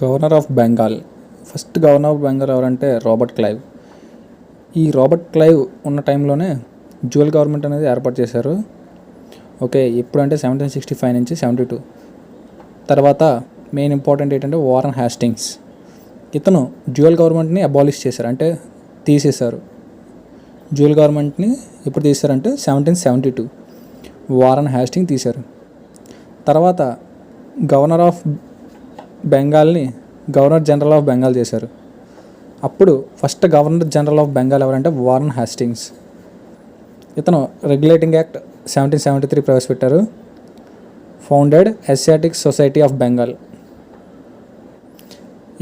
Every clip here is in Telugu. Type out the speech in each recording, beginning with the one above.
Governor of Bengal. First governor of Bengal ఎవరంటే రాబర్ట్ క్లైవ్. ఈ రాబర్ట్ క్లైవ్ ఉన్న టైంలోనే డ్యూయల్ గవర్నమెంట్ అనేది ఏర్పాటు చేశారు. ఓకే, ఎప్పుడంటే 1765 నుంచి 72. తర్వాత మెయిన్ ఇంపార్టెంట్ ఏంటంటే వారన్ హ్యాస్టింగ్స్. ఇతను డ్యూయల్ గవర్నమెంట్ని అబాలిష్ చేశారు, అంటే తీసేశారు. డ్యూయల్ గవర్నమెంట్ని ఎప్పుడు తీశారంటే 1772 వారన్ హ్యాస్టింగ్ తీశారు. తర్వాత గవర్నర్ ఆఫ్ బెంగాల్ని గవర్నర్ జనరల్ ఆఫ్ బెంగాల్ చేశారు. అప్పుడు first governor general of Bengal ఎవరంటే వారన్ హ్యాస్టింగ్స్. ఇతను రెగ్యులేటింగ్ యాక్ట్ 1773 ప్రవేశపెట్టారు. Founded Asiatic society of Bengal.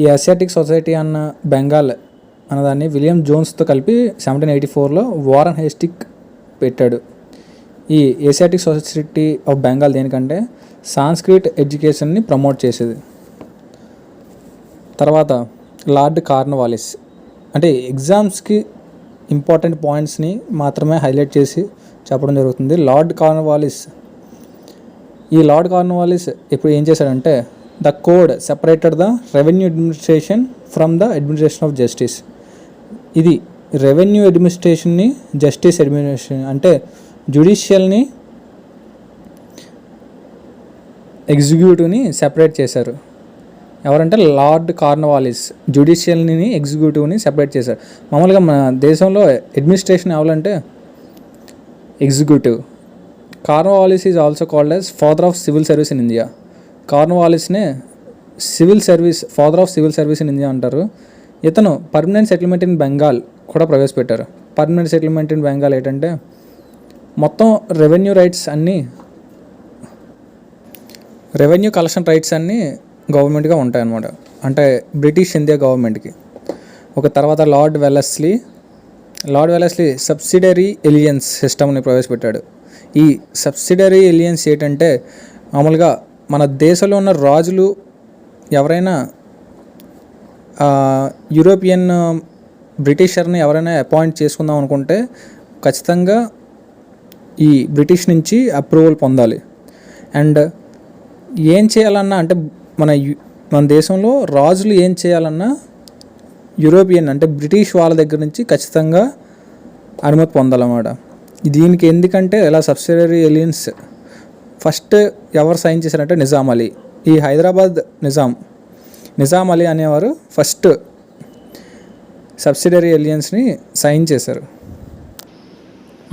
ఈ ఏషియాటిక్ సొసైటీ అన్న బెంగాల్ అన్నదాన్ని విలియం జోన్స్తో కలిపి 1784లో వారన్ హ్యాస్టింగ్ పెట్టాడు. ఈ ఏషియాటిక్ సొసైటీ ఆఫ్ బెంగాల్ దేనికంటే సాంస్క్రిట్ ఎడ్యుకేషన్ని ప్రమోట్ చేసేది. తర్వాత లార్డ్ కార్న్వాలిస్, అంటే ఎగ్జామ్స్కి ఇంపార్టెంట్ పాయింట్స్ని మాత్రమే హైలైట్ చేసి చెప్పడం జరుగుతుంది. లార్డ్ కార్న్వాలిస్ ఇప్పుడు ఏం చేశాడంటే the code separated the revenue administration from the administration of justice. ఇది రెవెన్యూ అడ్మినిస్ట్రేషన్ని జస్టిస్ అడ్మినిస్ట్రేషన్ అంటే జ్యుడిషియల్ని ఎగ్జిక్యూటివ్ని సెపరేట్ చేశారు. ఎవరంటే లార్డ్ కార్న్వాలిస్ జ్యుడిషియల్ని ఎగ్జిక్యూటివ్ని సెపరేట్ చేశారు. మామూలుగా మన దేశంలో అడ్మినిస్ట్రేషన్ ఎవరంటే executive. Cornwallis is also called as father of civil service in India. కార్న్వాలిస్నే father of civil service in India అంటారు. ఇతను పర్మనెంట్ సెటిల్మెంట్ ఇన్ బెంగాల్ కూడా ప్రవేశపెట్టారు. పర్మనెంట్ సెటిల్మెంట్ ఇన్ బెంగాల్ ఏంటంటే మొత్తం రెవెన్యూ కలెక్షన్ రైట్స్ అన్నీ గవర్నమెంట్గా ఉంటాయన్నమాట, అంటే బ్రిటిష్ ఇండియా గవర్నమెంట్కి. ఒక తర్వాత లార్డ్ వెలెస్లీ సబ్సిడరీ ఎలియన్స్ సిస్టమ్ని ప్రవేశపెట్టాడు. ఈ సబ్సిడరీ ఎలియన్స్ ఏంటంటే మామూలుగా మన దేశంలో ఉన్న రాజులు ఎవరైనా యూరోపియన్ బ్రిటిషర్ని ఎవరైనా అపాయింట్ చేసుకుందాం అనుకుంటే ఖచ్చితంగా ఈ బ్రిటిష్ నుంచి అప్రూవల్ పొందాలి. అండ్ ఏం చేయాలన్నా అంటే మన దేశంలో రాజులు ఏం చేయాలన్నా యూరోపియన్ అంటే బ్రిటిష్ వాళ్ళ దగ్గర నుంచి ఖచ్చితంగా అనుమతి పొందాలన్నమాట. దీనికి ఎందుకంటే ఇలా సబ్సిడరీ ఎలియన్స్ ఫస్ట్ ఎవరు సైన్ చేశారంటే నిజాం అలీ. ఈ హైదరాబాద్ నిజాం అలీ అనేవారు ఫస్ట్ సబ్సిడరీ ఎలియన్స్ని సైన్ చేశారు.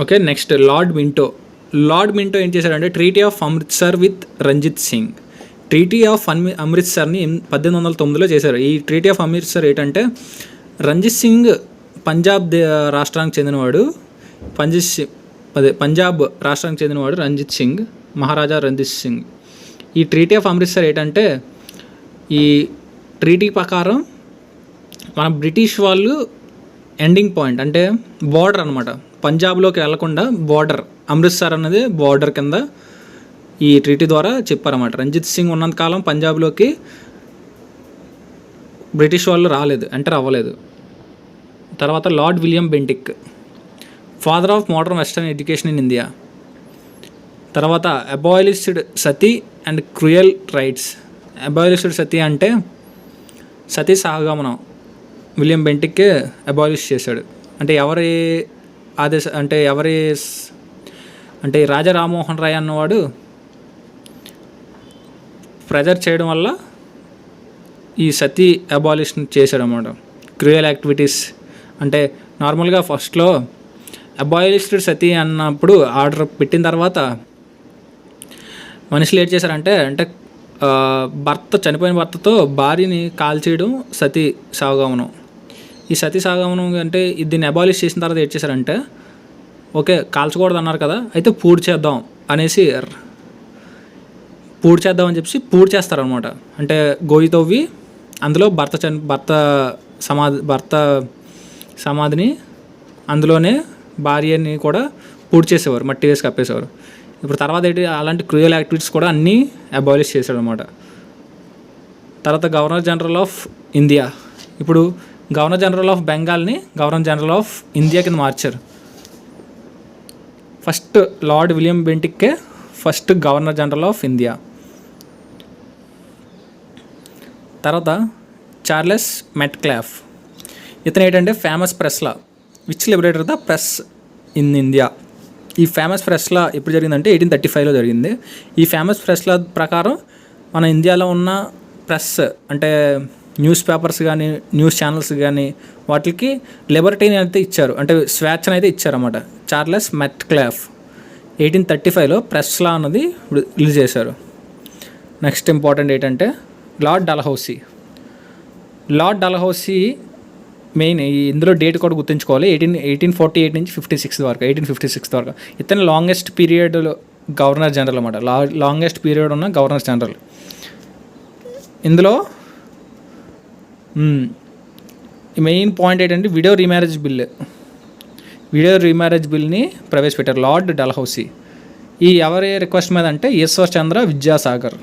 ఓకే, నెక్స్ట్ లార్డ్ మింటో ఏం చేశారంటే treaty of Amritsar with Ranjit Singh. Treaty of అమృత్సర్ని 1809లో చేశారు. ఈ ట్రీటీ ఆఫ్ అమృత్సర్ ఏంటంటే రంజిత్ సింగ్ పంజాబ్ రాష్ట్రానికి చెందినవాడు. పంజాబ్ రాష్ట్రానికి చెందినవాడు రంజిత్ సింగ్, మహారాజా రంజిత్ సింగ్. ఈ ట్రీటీ ఆఫ్ అమృత్సర్ ఏంటంటే ఈ ట్రీటీ ప్రకారం మన బ్రిటిష్ వాళ్ళు ఎండింగ్ పాయింట్ అంటే బార్డర్ అనమాట, పంజాబ్లోకి వెళ్లకుండా బార్డర్, అమృత్సర్ అనేది బార్డర్ కింద ఈ ట్రీటీ ద్వారా చెప్పారన్నమాట. రంజిత్ సింగ్ ఉన్నంతకాలం పంజాబ్లోకి బ్రిటిష్ వాళ్ళు ఎంటర్ అవ్వలేదు. తర్వాత lord William Bentinck, father of modern western education in India. తర్వాత abolished sati and cruel rites. Abolished sati అంటే సతీ సహగమనం విలియం బెంటిక్కే అబాలిష్ చేశాడు. అంటే అంటే రాజా రామ్మోహన్ రాయ్ అన్నవాడు ప్రెజర్ చేయడం వల్ల ఈ సతీ అబాలిషన్ చేశాడు అన్నమాట. క్రూయల్ యాక్టివిటీస్ అంటే నార్మల్గా ఫస్ట్లో అబాలిష్డ్ సతీ అన్నప్పుడు ఆర్డర్ పెట్టిన తర్వాత మనుషులు ఏం చేశారంటే చనిపోయిన భర్తతో భార్యని కాల్చేయడం సతీ సహగమనం. ఈ సతీ సహగమనం అంటే దీన్ని అబాలిష్ చేసిన తర్వాత ఏం చేశారంటే ఓకే కాల్చకూడదు అన్నారు కదా, అయితే పూడి చేద్దామని చేస్తారనమాట. అంటే గోయి తవ్వి అందులో భర్త సమాధిని అందులోనే భార్యని కూడా పూడి చేసేవారు, మట్టి వేసి కప్పేసేవారు. ఇప్పుడు తర్వాత అలాంటి క్రూయల్ యాక్టివిటీస్ కూడా అన్నీ అబాలిష్ చేశాడు అనమాట. తర్వాత గవర్నర్ జనరల్ ఆఫ్ ఇండియా. ఇప్పుడు గవర్నర్ జనరల్ ఆఫ్ బెంగాల్ని గవర్నర్ జనరల్ ఆఫ్ ఇండియా కింద మార్చారు. ఫస్ట్ లార్డ్ విలియం బెంటిక్కే first governor general of India. తర్వాత చార్లెస్ మెట్క్లాఫ్. ఇతను ఏంటంటే famous press law which liberated the press in India. ఈ ఫేమస్ ప్రెస్లా ఎప్పుడు జరిగిందంటే 1835లో జరిగింది. ఈ ఫేమస్ ప్రెస్లా ప్రకారం మన ఇండియాలో ఉన్న ప్రెస్ అంటే న్యూస్ పేపర్స్ కానీ న్యూస్ ఛానల్స్ కానీ వాటికి లిబర్టీని అయితే ఇచ్చారు, అంటే స్వేచ్ఛను అయితే ఇచ్చారన్నమాట. చార్లెస్ మెట్క్లాఫ్ 1835లో ప్రెస్ లా అన్నది రిలీజ్ చేశారు. నెక్స్ట్ ఇంపార్టెంట్ ఏంటంటే lord Dalhousie. Lord Dalhousie main ఇందులో డేట్ కూడా గుర్తుంచుకోవాలి. 1848 నుంచి 56 వరకు 1856 వరకు ఇతను లాంగెస్ట్ పీరియడ్ గవర్నర్ జనరల్ అన్నమాట. లాంగెస్ట్ పీరియడ్ ఉన్న గవర్నర్ జనరల్. ఇందులో మెయిన్ పాయింట్ ఏంటంటే విడో రీమ్యారేజ్ బిల్ని ప్రవేశపెట్టారు లార్డ్ డల్హౌసీ. ఈ ఎవరి రిక్వెస్ట్ మీద అంటే Ishwar Chandra Vidyasagar.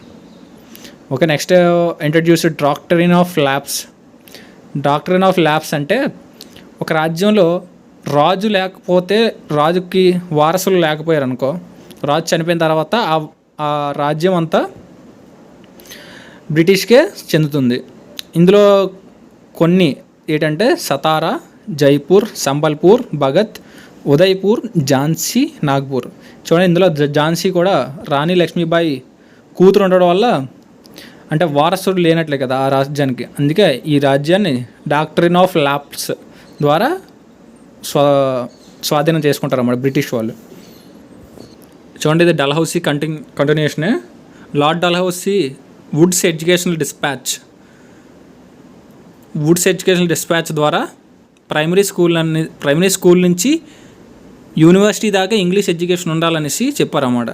Okay, next introduced doctrine of lapse. Doctrine of lapse అంటే ఒక రాజ్యంలో రాజు లేకపోతే, రాజుకి వారసులు లేకపోయారు అనుకో, రాజు చనిపోయిన తర్వాత ఆ రాజ్యం అంతా బ్రిటిష్కే చెందుతుంది. ఇందులో కొన్ని ఏంటంటే సతారా, జైపూర్, సంబల్పూర్, భగత్, ఉదయ్పూర్, ఝాన్సీ, నాగ్పూర్. చూడండి, ఇందులో ఝాన్సీ కూడా రాణి లక్ష్మీబాయి కూతురు ఉండడం వల్ల అంటే వారసుడు లేనట్లే కదా ఆ రాజ్యానికి. అందుకే ఈ రాజ్యాన్ని డాక్టరీన్ ఆఫ్ ల్యాబ్స్ ద్వారా స్వాధీనం చేసుకుంటారు అన్నమాట బ్రిటిష్ వాళ్ళు. చూడండి, ఇది డల్హౌసీ కంటిన్యూషనే. Lord Dalhousie Wood's educational dispatch ద్వారా ప్రైమరీ స్కూల్ నుంచి యూనివర్సిటీ దాకా ఇంగ్లీష్ ఎడ్యుకేషన్ ఉండాలనేసి చెప్పారన్నమాట.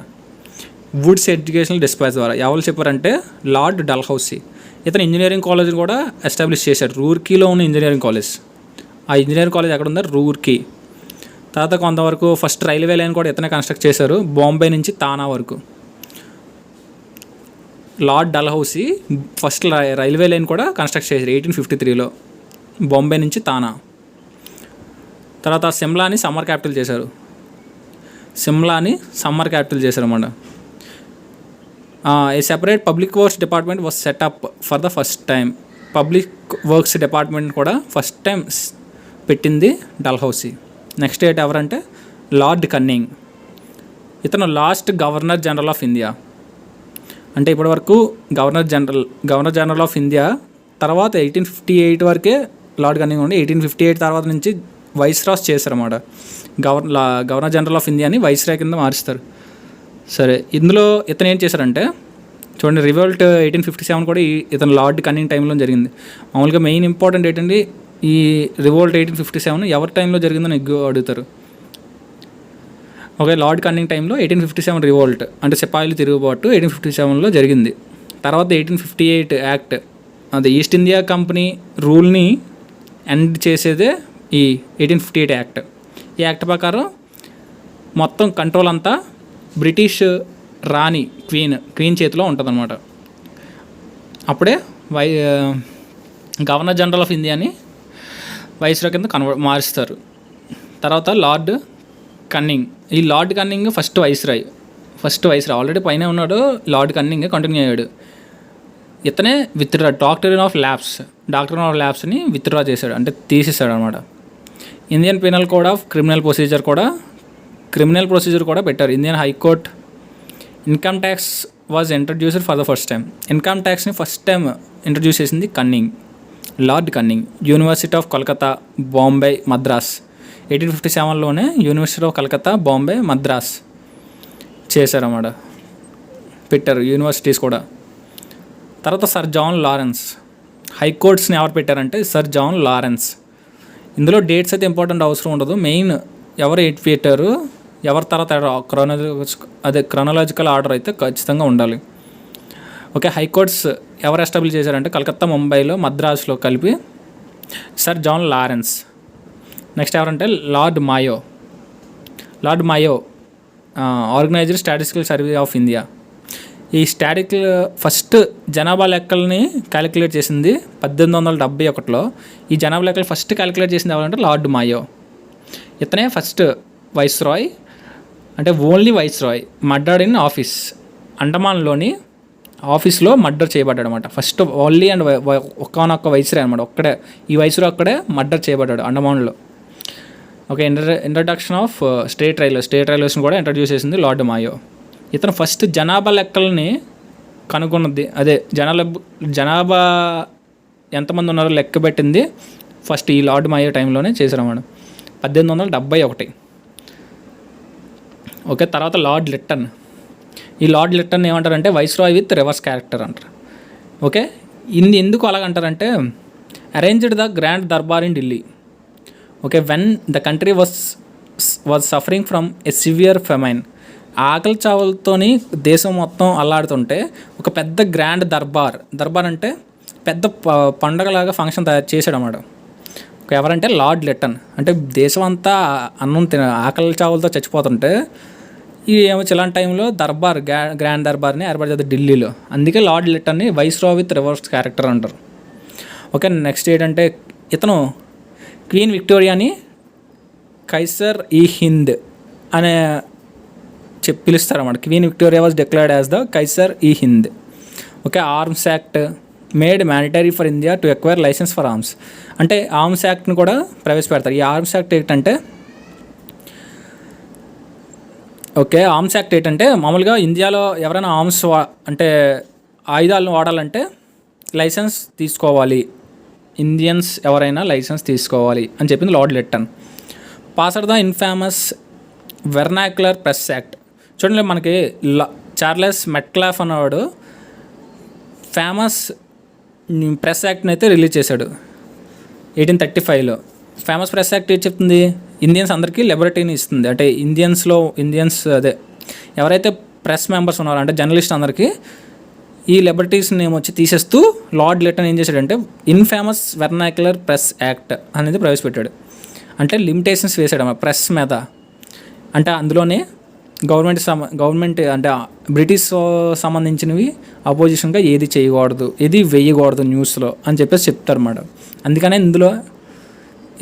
వుడ్స్ ఎడ్యుకేషనల్ డిస్పాచ్ ద్వారా ఎవరు చెప్పారంటే లార్డ్ డల్హౌసీ. ఇతను ఇంజనీరింగ్ కాలేజ్ని కూడా ఎస్టాబ్లిష్ చేశాడు. రూర్కీలో ఉన్న ఇంజనీరింగ్ కాలేజ్. ఆ ఇంజనీరింగ్ కాలేజ్ ఎక్కడ ఉందో రూర్కీ. తర్వాత కొంతవరకు ఫస్ట్ రైల్వే లైన్ కూడా ఇతనే కన్స్ట్రక్ట్ చేశారు, బాంబే నుంచి తానా వరకు. Lord Dalhousie first railway line కూడా కన్స్ట్రక్ట్ చేశారు 1853లో, బాంబే నుంచి తానా. తర్వాత సిమ్లాని సమ్మర్ క్యాపిటల్ చేశారు అన్నమాట. A separate public works department was setup for the first time. Public works department కూడా ఫస్ట్ టైం పెట్టింది డల్హౌసీ. నెక్స్ట్ డేట్ ఎవరంటే లార్డ్ కన్నింగ్. ఇతను last governor general of India. అంటే ఇప్పటివరకు గవర్నర్ జనరల్ ఆఫ్ ఇండియా తర్వాత 1858 వరకే లార్డ్ కన్నింగ్ ఉండి 1858 తర్వాత నుంచి వైస్రాస్ చేశారన్నమాట. గవర్నర్ జనరల్ ఆఫ్ ఇండియాని వైస్రాయ్ కింద మారుస్తారు. సరే, ఇందులో ఇతను ఏం చేశారంటే చూడండి, రివోల్ట్ 1857 కూడా ఇతను లార్డ్ కన్నింగ్ టైంలో జరిగింది. మామూలుగా మెయిన్ ఇంపార్టెంట్ ఏంటంటే ఈ రివోల్ట్ 1857 ఎవరి టైంలో జరిగిందని అడుగుతారు. ఓకే, లార్డ్ కన్నింగ్ టైంలో 1857 రివోల్ట్ అంటే సిపాయిలు తిరుగుబాటు 1857లో జరిగింది. తర్వాత 1858 యాక్ట్, అది ఈస్ట్ ఇండియా కంపెనీ రూల్ని ఎండ్ చేసేదే ఈ 1858 యాక్ట్. ఈ యాక్ట్ ప్రకారం మొత్తం కంట్రోల్ అంతా బ్రిటిష్ రాణి క్వీన్ చేతిలో ఉంటుందన్నమాట. అప్పుడే గవర్నర్ జనరల్ ఆఫ్ ఇండియాని వైస్రాయ్ కింద మారుస్తారు. తర్వాత లార్డ్ కన్నింగ్. ఈ lord cunning first viceroy already పైన ఉన్నాడు. లార్డ్ కన్నింగ్ కంటిన్యూ అయ్యాడు. ఇతనే డాక్టరీన్ ఆఫ్ ల్యాబ్స్ని విత్డ్రా చేశాడు, అంటే తీసేశాడు అనమాట. Indian penal code of criminal procedure కూడా పెట్టారు. Indian high court. Income tax was introduced for the first time. Income ట్యాక్స్ని ఫస్ట్ టైం ఇంట్రడ్యూస్ చేసింది lord Canning. University of Calcutta, Bombay, Madras 1857లోనే యూనివర్సిటీ ఆఫ్ కలకత్తా, బాంబే, మద్రాస్ చేశారన్నమాట, పెట్టారు యూనివర్సిటీస్ కూడా. తర్వాత సర్ జాన్ లారెన్స్. హైకోర్ట్స్ని ఎవరు పెట్టారంటే సర్ జాన్ లారెన్స్. ఇందులో డేట్స్ అయితే ఇంపార్టెంట్ అవసరం ఉండదు. మెయిన్ ఎవరు పెట్టారు, ఎవరి తర్వాత క్రొనాలజికల్ ఆర్డర్ అయితే ఖచ్చితంగా ఉండాలి. ఓకే, హైకోర్ట్స్ ఎవరు ఎస్టాబ్లిష్ చేశారంటే కలకత్తా, ముంబైలో, మద్రాసులో కలిపి సర్ జాన్ లారెన్స్. నెక్స్ట్ ఎవరంటే lord Mayo organised statistical survey of India. ఈ ఫస్ట్ జనాభా లెక్కల్ని క్యాలిక్యులేట్ చేసింది 1871లో. ఈ జనాభా లెక్కలు ఫస్ట్ క్యాలిక్యులేట్ చేసింది ఎవరంటే లార్డ్ మాయో. ఇతనే ఫస్ట్ వైస్రాయ్, అంటే only viceroy, murdered in office. ఆఫీస్లో మర్డర్ చేయబడ్డాడు అనమాట. ఫస్ట్ ఓన్లీ అండ్ ఒక్కనొక్క వైస్రాయ్ అనమాట, ఒక్కడే ఈ వైస్రాయ్ ఒక్కడే మర్డర్ చేయబడ్డాడు అండమాన్లో. ఓకే, ఇంట్రడక్షన్ ఆఫ్ స్టేట్ రైల్వేస్ని కూడా ఇంట్రడ్యూస్ చేసింది లార్డ్ మాయో. ఇతను ఫస్ట్ జనాభా లెక్కల్ని కనుగొన్నది, అదే జనాభా ఎంతమంది ఉన్నారో లెక్క పెట్టింది ఫస్ట్ ఈ లార్డ్ మాయో టైంలోనే చేశారన్నమాట, 1871. ఓకే, తర్వాత లార్డ్ లిట్టన్. ఈ లార్డ్ లిట్టన్ ఏమంటారంటే వైస్రాయ్ విత్ రివర్స్ క్యారెక్టర్ అంటారు. ఓకే, ఇది ఎందుకు అలాగంటారంటే arranged the grand durbar in Delhi. Okay, when the country was suffering from a severe famine. ఆకలి చావులతోని దేశం మొత్తం అల్లాడుతుంటే ఒక పెద్ద గ్రాండ్ దర్బార్ అంటే పెద్ద పండగలాగా ఫంక్షన్ తయారు చేశాడు అన్నమాట. ఎవరంటే లార్డ్ లిట్టన్. అంటే దేశం అంతా అన్నం ఆకలి చావులతో చచ్చిపోతుంటే ఈ ఇలాంటి టైంలో గ్రాండ్ దర్బార్ని ఏర్పాటు చేస్తారు ఢిల్లీలో. అందుకే లార్డ్ లిట్టన్ని వైస్రాయ్ విత్ రివర్స్ క్యారెక్టర్ అంటారు. ఓకే, నెక్స్ట్ ఏంటంటే ఇతను క్వీన్ విక్టోరియాని కైసర్ ఈ హింద్ అనే పిలుస్తారు అన్నమాట. Queen Victoria was declared as the Kaiser i Hind. Okay, arms act made mandatory for India to acquire licence for arms. అంటే ఆర్మ్స్ యాక్ట్ని కూడా ప్రవేశపెడతారు. ఈ ఆర్మ్స్ యాక్ట్ ఏంటంటే ఆర్మ్స్ యాక్ట్ ఏంటంటే మామూలుగా ఇండియాలో ఎవరైనా ఆర్మ్స్ అంటే ఆయుధాలను వాడాలంటే లైసెన్స్ తీసుకోవాలి, ఇండియన్స్ ఎవరైనా లైసెన్స్ తీసుకోవాలి అని చెప్పింది lord Lytton. Passed the infamous vernacular press act. చూడండి, మనకి చార్లెస్ మెట్క్లాఫ్ అనేవాడు ఫేమస్ ప్రెస్ యాక్ట్ని అయితే రిలీజ్ చేశాడు 1835లో. ఫేమస్ ప్రెస్ యాక్ట్ ఏం చెప్తుంది, ఇండియన్స్ అందరికీ లిబర్టీని ఇస్తుంది. అంటే ఇండియన్స్ అదే ఎవరైతే ప్రెస్ మెంబర్స్ ఉన్నారో అంటే జర్నలిస్ట్ అందరికీ ఈ లిబర్టీస్ని వచ్చి తీసేస్తూ లార్డ్ లిట్టన్ ఏం చేశాడంటే ఇన్ఫేమస్ వెర్నాక్యులర్ ప్రెస్ యాక్ట్ అనేది ప్రవేశపెట్టాడు. అంటే లిమిటేషన్స్ వేసాడు ప్రెస్ మీద. అంటే అందులోనే గవర్నమెంట్ అంటే బ్రిటిష్ సంబంధించినవి అపోజిషన్గా ఏది చేయకూడదు, ఏది వేయకూడదు న్యూస్లో అని చెప్పేసి చెప్తారన్నమాట. అందుకనే ఇందులో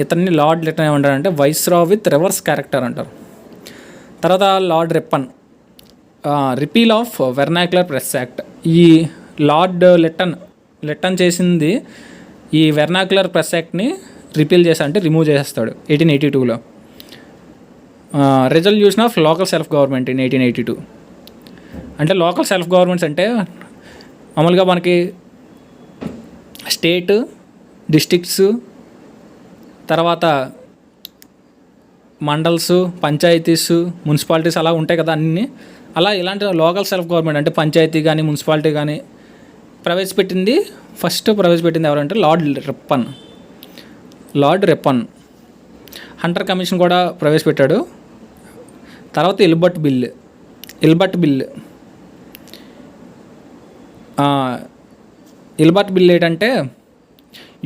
ఇతన్ని లార్డ్ లిట్టన్ ఏమంటారంటే వైస్రాయ్ విత్ రివర్స్ క్యారెక్టర్ అంటారు. తర్వాత lord repeal of vernacular press act. ఈ లార్డ్ లిట్టన్ చేసింది ఈ వెర్నాక్యులర్ ప్రెస్ యాక్ట్ని రిపీల్ చేస్తా అంటే రిమూవ్ చేసేస్తాడు 1882లో. Resolution of local self government in 1882. అంటే లోకల్ సెల్ఫ్ గవర్నమెంట్స్ అంటే మామూలుగా మనకి స్టేట్, డిస్ట్రిక్ట్స్, తర్వాత మండల్స్, పంచాయతీస్, మున్సిపాలిటీస్ అలా ఉంటాయి కదా అన్నీ. అలా ఇలాంటి లోకల్ సెల్ఫ్ గవర్నమెంట్ అంటే పంచాయతీ కానీ మున్సిపాలిటీ కానీ ఫస్ట్ ప్రవేశపెట్టింది ఎవరంటే లార్డ్ రిప్పన్. హంటర్ కమిషన్ కూడా ప్రవేశపెట్టాడు. తర్వాత ఇల్బర్ట్ బిల్ ఏంటంటే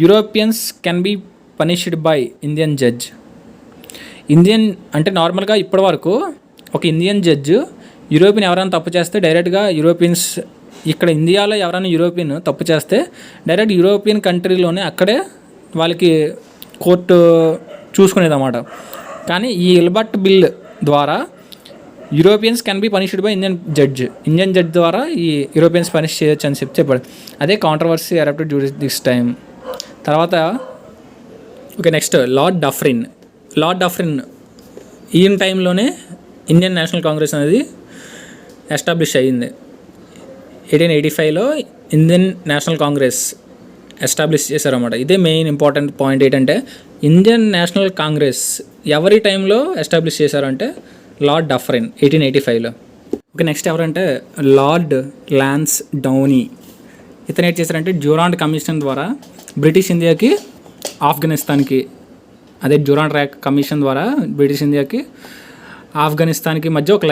Europeans can be punished by Indian judge. అంటే నార్మల్గా ఇప్పటి వరకు ఒక ఇండియన్ జడ్జ్ యూరోపియన్ ఎవరైనా తప్పు చేస్తే డైరెక్ట్గా యూరోపియన్స్, ఇక్కడ ఇండియాలో ఎవరైనా యూరోపియన్ తప్పు చేస్తే డైరెక్ట్ యూరోపియన్ కంట్రీలోనే అక్కడే వాళ్ళకి కోర్టు చూసుకునేది అన్నమాట. కానీ ఈ ఇల్బర్ట్ బిల్ ద్వారా Europeans can be punished by Indian judge ద్వారా ఈ యూరోపియన్స్ పనిష్ చేయొచ్చు అని చెప్పాడు. అదే controversy erupted during this time. తర్వాత నెక్స్ట్ లార్డ్ డఫ్రిన్ ఈయన టైంలోనే ఇండియన్ నేషనల్ కాంగ్రెస్ అనేది ఎస్టాబ్లిష్ అయ్యింది. 1885లో ఇండియన్ నేషనల్ కాంగ్రెస్ ఎస్టాబ్లిష్ చేశారన్నమాట. ఇదే మెయిన్ ఇంపార్టెంట్ పాయింట్ ఏంటంటే ఇండియన్ నేషనల్ కాంగ్రెస్ ఎవరి టైంలో ఎస్టాబ్లిష్ చేశారంటే లార్డ్ డఫ్రిన్ 1885లో. నెక్స్ట్ ఎవరంటే లార్డ్ లాన్స్ డౌనీ. ఇతను ఏం చేశారంటే డ్యూరాండ్ కమిషన్ ద్వారా బ్రిటిష్ ఇండియాకి ఆఫ్ఘనిస్తాన్కి, అదే డ్యూరాండ్ కమిషన్ ద్వారా బ్రిటిష్ ఇండియాకి ఆఫ్ఘనిస్తాన్కి మధ్య ఒక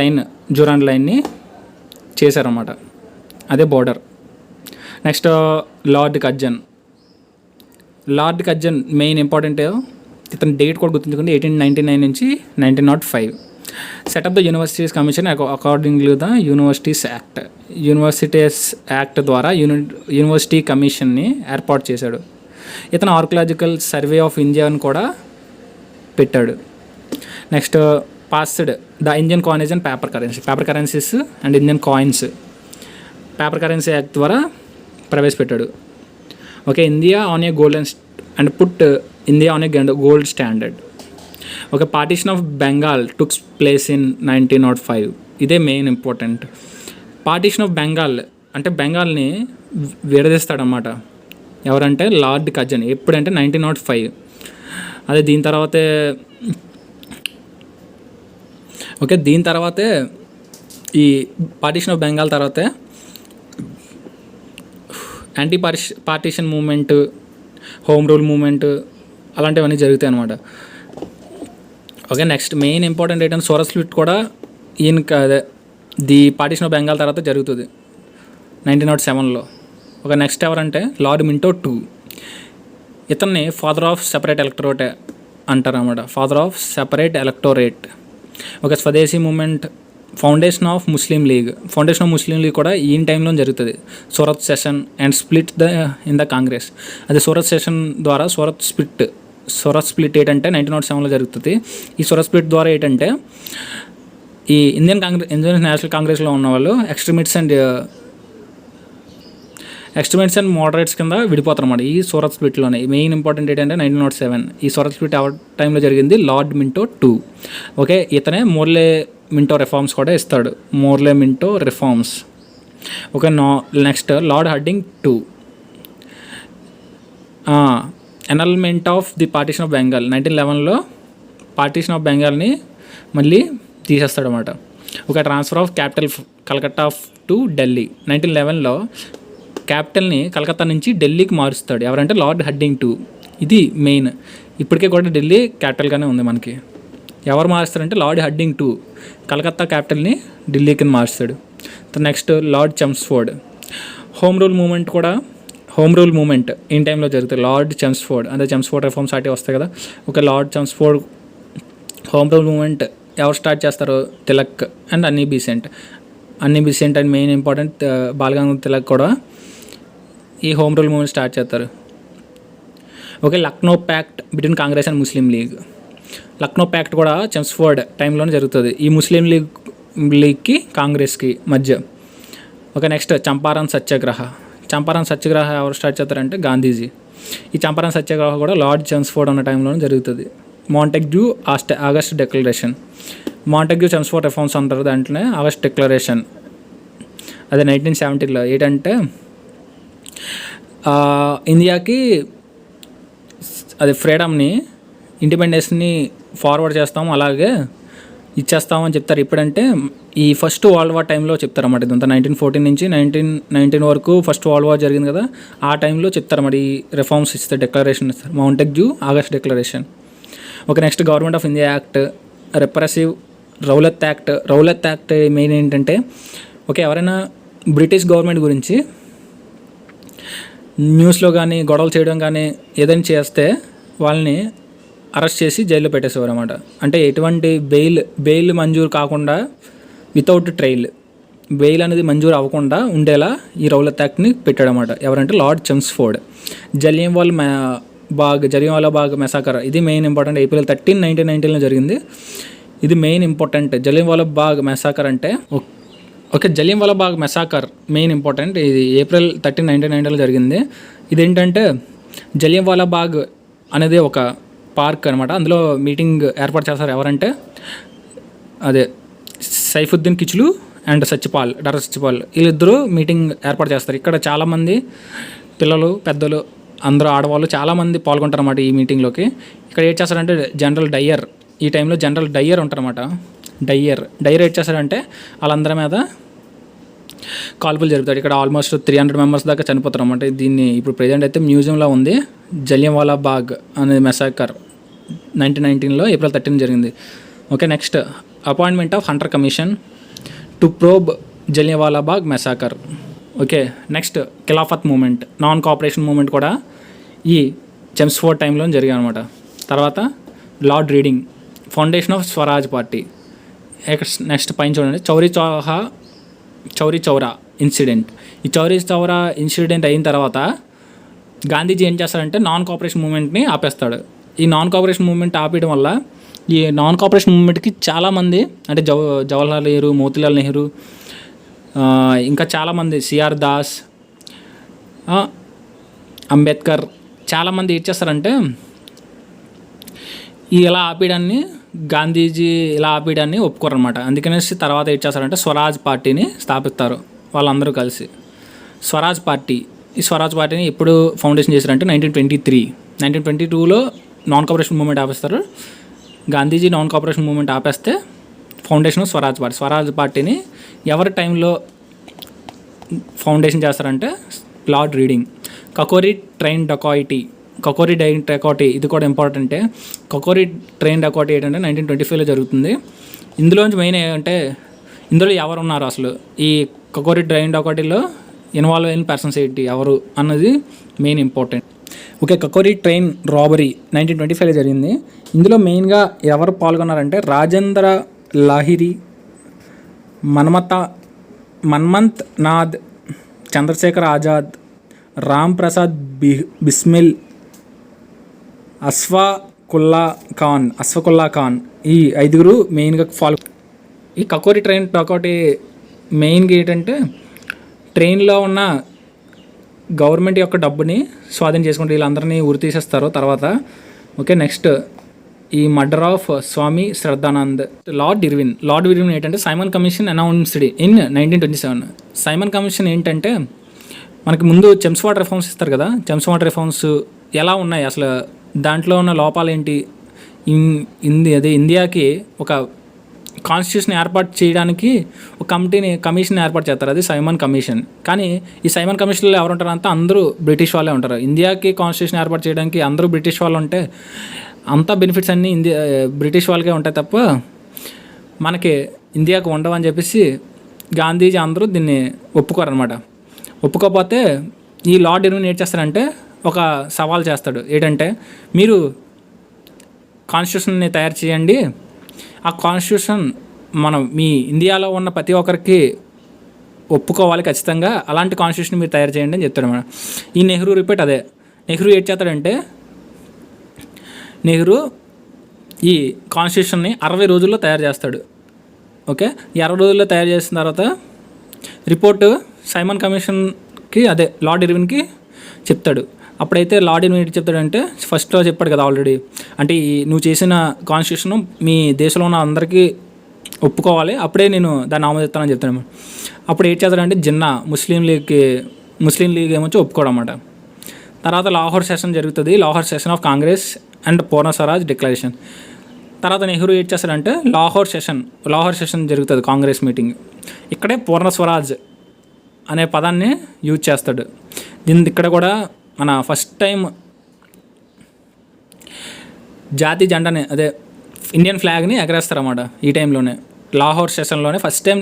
డ్యూరాండ్ లైన్ని చేశారన్నమాట. అదే border. Next lord Curzon main important. ఇతని డేట్ కూడా గుర్తుంచుకుంటే 1899 నుంచి 1905. Set up the universities commission accordingly the universities act ద్వారా యూనివర్సిటీ కమిషన్ని ఏర్పాటు చేశాడు. ఇతను ఆర్కియలాజికల్ సర్వే ఆఫ్ ఇండియాని కూడా పెట్టాడు. Next passed the Indian coinage and paper currencies and Indian coins. Paper currency act ద్వారా ప్రవేశపెట్టాడు. Okay, India on a golden and put India on a gold standard. Okay, partition of Bengal టుక్స్ place in 1905. ఇదే main important. Partition of Bengal అంటే బెంగాల్ని విడదీస్తాడనమాట. ఎవరంటే లార్డ్ కర్జన్. ఎప్పుడంటే 1905. అదే దీని తర్వాతే ఈ పార్టీషన్ ఆఫ్ బెంగాల్ తర్వాతే anti partition movement, home rule movement అలాంటివన్నీ జరుగుతాయి అనమాట. ఓకే, నెక్స్ట్ మెయిన్ ఇంపార్టెంట్ ఏంటంటే సూరత్ స్ప్లిట్ కూడా ది పార్టీషన్ ఆఫ్ బెంగాల్ తర్వాత జరుగుతుంది 1907లో. ఓకే, నెక్స్ట్ ఎవరంటే లార్డ్ మింటో II. ఇతన్ని ఫాదర్ ఆఫ్ సెపరేట్ ఎలక్టోరేట్ అంటారు అన్నమాట. Father of separate electorate. ఒక Swadeshi movement, foundation of Muslim League కూడా ఈ టైంలో జరుగుతుంది. Surat session and split in the Congress. అది సూరత్ సెషన్ ద్వారా సూరత్ స్ప్లిట్ ఏంటంటే 1907లో జరుగుతుంది. ఈ సూరత్ స్ప్లిట్ ద్వారా ఏంటంటే ఈ ఇండియన్ నేషనల్ కాంగ్రెస్లో ఉన్న వాళ్ళు ఎక్స్ట్రీమిస్ట్స్ అండ్ మోడరేట్స్ కింద విడిపోతారు అన్నమాట ఈ సూరత్ స్ప్లిట్లోనే. మెయిన్ ఇంపార్టెంట్ ఏంటంటే 1907 ఈ సూరత్ స్ప్లిట్ టైంలో జరిగింది. Lord Minto II. ఓకే, ఇతనే మోర్లే మింటో రిఫార్మ్స్ కూడా ఇస్తాడు. Morley Minto reforms. Okay, next lord Hardinge II. Annulment of the partition of Bengal 1911లో పార్టీషన్ ఆఫ్ బెంగాల్ని మళ్ళీ తీసేస్తాడు అన్నమాట. ఒక transfer of capital Calcutta to Delhi 1911లో క్యాపిటల్ని కలకత్తా నుంచి ఢిల్లీకి మారుస్తాడు. ఎవరంటే లార్డ్ హర్డింగ్ II. ఇది మెయిన్. ఇప్పటికే కూడా ఢిల్లీ క్యాపిటల్గానే ఉంది మనకి. ఎవరు మారుస్తారంటే లార్డ్ హర్డింగ్ II కలకత్తా క్యాపిటల్ని ఢిల్లీకి మారుస్తాడు. Next lord Chelmsford. Home rule movement ఈ టైంలో జరుగుతుంది. లార్డ్ చెమ్స్ఫోర్డ్ అంటే చెమ్స్ఫోర్డ్ రిఫార్మ్స్ అటే వస్తాయి కదా. ఒక lord Chelmsford home rule movement ఎవరు స్టార్ట్ చేస్తారో Tilak and Annie Besant and main important Bal Gangadhar Tilak కూడా ఈ హోమ్ రూల్ మూమెంట్ స్టార్ట్ చేస్తారు. Okay, Lucknow pact between Congress and Muslim League. Lucknow pact కూడా చెమ్స్ఫోర్డ్ టైంలోనే జరుగుతుంది. ఈ ముస్లిం లీగ్కి కాంగ్రెస్కి మధ్య. ఓకే, నెక్స్ట్ చంపారన్ సత్యాగ్రహ ఎవరు స్టార్ట్ చేస్తారంటే గాంధీజీ. ఈ చంపారన్ సత్యాగ్రహ కూడా లార్డ్ చెమ్స్ఫోర్డ్ ఉన్న టైంలోనే జరుగుతుంది. మాంటెగ్యూ ఆగస్ట్ డిక్లరేషన్. మాంటెగ్యూ చెమ్స్ఫోర్డ్ రిఫార్మ్స్ అంటారు. దాంట్లోనే ఆగస్ట్ డిక్లరేషన్ అదే 1970లో ఏంటంటే ఇండియాకి అది ఫ్రీడమ్ని, ఇండిపెండెన్స్ని ఫార్వర్డ్ చేస్తాము, అలాగే ఇచ్చేస్తామని చెప్తారు. ఇప్పుడంటే ఈ ఫస్ట్ వరల్డ్ వార్ టైంలో చెప్తారన్నమాట. ఇదంతా 1914 నుంచి 1919 వరకు ఫస్ట్ వరల్డ్ వార్ జరిగింది కదా, ఆ టైంలో చెప్తారన్నమాట. ఈ రిఫార్మ్స్ ఇస్తారు, డిక్లరేషన్ ఇస్తారు. Montagu August declaration. Okay, next government of India act, repressive Rowlatt act main ఏంటంటే ఓకే, ఎవరైనా బ్రిటిష్ గవర్నమెంట్ గురించి న్యూస్లో కానీ గొడవలు చేయడం కానీ ఏదైనా చేస్తే వాళ్ళని అరెస్ట్ చేసి జైల్లో పెట్టేసేవారు అన్నమాట. అంటే ఎటువంటి బెయిల్ మంజూరు కాకుండా వితౌట్ ట్రయల్ బెయిల్ అనేది మంజూరు అవ్వకుండా ఉండేలా ఈ రౌలత్ యాక్ట్ని పెట్టాడన్నమాట. ఎవరంటే lord Chelmsford. Jallianwala Bagh massacre ఇది మెయిన్ ఇంపార్టెంట్. April 13, 1919లో జరిగింది. ఇది main important. Jallianwala Bagh massacre అంటే okay, Jallianwala Bagh massacre main important. ఇది April 13, 1919లో జరిగింది. ఇదేంటంటే జలియన్వాలా బాగ్ అనేది ఒక పార్క్ అనమాట. అందులో మీటింగ్ ఏర్పాటు చేస్తారు. ఎవరంటే అదే సైఫుద్దీన్ కిచ్లూ అండ్ డాక్టర్ సత్యపాల్ వీళ్ళిద్దరూ మీటింగ్ ఏర్పాటు చేస్తారు. ఇక్కడ చాలామంది పిల్లలు, పెద్దలు, అందరూ ఆడవాళ్ళు చాలామంది పాల్గొంటారు అన్నమాట ఈ మీటింగ్లోకి. ఇక్కడ ఏం చేస్తారంటే జనరల్ డయ్యర్, ఈ టైంలో జనరల్ డయ్యర్ ఉంటారన్నమాట. డయ్యర్ ఏం చేస్తారంటే వాళ్ళందరి మీద కాల్పులు జరుపుతాడు. ఇక్కడ ఆల్మోస్ట్ 300 మెంబర్స్ దాకా చనిపోతారు అన్నమాట. దీన్ని ఇప్పుడు ప్రెజెంట్ అయితే మ్యూజియంలో ఉంది. జలియన్వాలా బాగ్ అనేది మెసాకర్ 1919లో April 13 జరిగింది. Okay, next appointment of Hunter commission to probe Jallianwala Bagh massacre. Okay, next Khilafat movement, non cooperation movement కూడా ఈ చెమ్స్ఫోర్డ్ టైంలో జరిగాయి అనమాట. తర్వాత lord Reading, foundation of Swaraj party. Next పైన చూడండి, చౌరీ చౌరా ఇన్సిడెంట్. ఈ చౌరీ చౌరా ఇన్సిడెంట్ అయిన తర్వాత గాంధీజీ ఏం చేస్తాడంటే నాన్ కోఆపరేషన్ మూమెంట్ని ఆపేస్తాడు. ఈ నాన్ కోఆపరేషన్ మూమెంట్ ఆపేయడం వల్ల ఈ నాన్ కోఆపరేషన్ మూమెంట్కి చాలామంది అంటే జవహర్లాల్ నెహ్రూ, మోతీలాల్ నెహ్రూ ఇంకా చాలామంది సిఆర్ దాస్, అంబేద్కర్ చాలామంది ఏం చేస్తారంటే ఇలా ఆపేయడాన్ని గాంధీజీ ఇలా ఆపేయడాన్ని ఒప్పుకోరనమాట. అందుకనేసి తర్వాత ఏం చేస్తారంటే స్వరాజ్ పార్టీని స్థాపిస్తారు వాళ్ళందరూ కలిసి. స్వరాజ్ పార్టీ, ఈ స్వరాజ్ పార్టీని ఎప్పుడు ఫౌండేషన్ చేశారంటే 1922లో నాన్ కోఆపరేషన్ మూవ్మెంట్ ఆపేస్తారు. గాంధీజీ నాన్ కోఆపరేషన్ మూవ్మెంట్ ఆపేస్తే ఫౌండేషన్ స్వరాజ్ పార్టీ. స్వరాజ్ పార్టీని ఎవరి టైంలో ఫౌండేషన్ చేస్తారంటే lord reading. Kakori train dacoity, ఇది కూడా ఇంపార్టెంటే. కకోరి ట్రైన్ డకాయిటీ ఏంటంటే 1925లో జరుగుతుంది. ఇందులోంచి మెయిన్ ఏంటంటే ఇందులో ఎవరు ఉన్నారు అసలు, ఈ కకోరి ట్రైన్ డకాయిటీలో ఇన్వాల్వ్ అయిన పర్సన్స్ ఏంటి, ఎవరు అన్నది main important. Okay, Kakori train robbery 1925లో జరిగింది. ఇందులో మెయిన్గా ఎవరు పాల్గొన్నారంటే రాజేంద్ర లాహిరి, మన్మంత్ నాథ్, చంద్రశేఖర్ ఆజాద్, రామ్ ప్రసాద్ బిస్మిల్, అశ్ఫాకుల్లా ఖాన్, ఈ 5 మెయిన్గా ఫాలో. ఈ కకోరి ట్రైన్ ఒకటి మెయిన్గా ఏంటంటే ట్రైన్లో ఉన్న గవర్నమెంట్ యొక్క డబ్బుని స్వాధీనం చేసుకుంటే వీళ్ళందరినీ ఉరి తీసేస్తారు తర్వాత. ఓకే, నెక్స్ట్ ఈ murder of Swami Shraddhanand. Lord Irwin ఏంటంటే Simon commission announced in 1927. Simon commission ఏంటంటే మనకి ముందు చెమ్స్వాట్ రిఫార్మ్స్ ఇస్తారు కదా, చెమ్స్వాట్ రిఫార్మ్స్ ఎలా ఉన్నాయి అసలు, దాంట్లో ఉన్న లోపాలు ఏంటి, ఇండియాకి ఒక కాన్స్టిట్యూషన్ ఏర్పాటు చేయడానికి ఒక కమిషన్ ఏర్పాటు చేస్తారు, అది సైమన్ కమిషన్. కానీ ఈ సైమన్ కమిషన్లో ఎవరు ఉంటారు అంతా అందరూ బ్రిటిష్ వాళ్ళే ఉంటారు. ఇండియాకి కాన్స్టిట్యూషన్ ఏర్పాటు చేయడానికి అందరూ బ్రిటిష్ వాళ్ళు ఉంటే అంతా బెనిఫిట్స్ అన్నీ బ్రిటిష్ వాళ్ళకే ఉంటాయి తప్ప మనకి ఇండియాకు ఉండవని చెప్పేసి గాంధీజీ అందరూ దీన్ని ఒప్పుకోరనమాట. ఒప్పుకోకపోతే ఈ లార్డ్ ఇర్విన్ ఏం చేస్తారంటే ఒక సవాల్ చేస్తాడు. ఏంటంటే మీరు కాన్స్టిట్యూషన్ని తయారు చేయండి, ఆ కాన్స్టిట్యూషన్ మీ ఇండియాలో ఉన్న ప్రతి ఒక్కరికి ఒప్పుకోవాలి ఖచ్చితంగా, అలాంటి కాన్స్టిట్యూషన్ మీరు తయారు చేయండి అని చెప్తాడు అన్నమాట. ఈ నెహ్రూ రిపీట్ అదే. నెహ్రూ ఏం చేస్తాడంటే ఈ కాన్స్టిట్యూషన్ని 60 రోజుల్లో తయారు చేస్తాడు. ఓకే, ఈ 60 రోజుల్లో తయారు చేసిన తర్వాత రిపోర్టు సైమన్ కమిషన్కి లార్డ్ ఇర్విన్కి చెప్తాడు. అప్పుడైతే లార్డ్ ఇర్విన్ ఏంటి చెప్తాడంటే ఫస్ట్లో చెప్పాడు కదా ఆల్రెడీ, అంటే నువ్వు చేసిన కాన్స్టిట్యూషన్ మీ దేశంలో ఉన్న అందరికీ ఒప్పుకోవాలి, అప్పుడే నేను దాన్ని ఆమోదిస్తానని చెప్తాను. అప్పుడు ఏం చేస్తాడంటే జిన్నా ముస్లిం లీగ్ ఏమొచ్చి ఒప్పుకోవడం అన్నమాట. తర్వాత లాహోర్ సెషన్ జరుగుతుంది, Lahore session of Congress and Purna Swaraj declaration. తర్వాత నెహ్రూ ఏం చేస్తాడంటే లాహోర్ సెషన్ జరుగుతుంది, కాంగ్రెస్ మీటింగ్. ఇక్కడే పూర్ణ స్వరాజ్ అనే పదాన్ని యూజ్ చేస్తాడు. ఇక్కడ కూడా మన ఫస్ట్ టైం జాతీయ జెండాని ఇండియన్ ఫ్లాగ్ని ఎగరేస్తారన్నమాట. ఈ టైంలోనే లాహోర్ సెషన్లోనే ఫస్ట్ టైం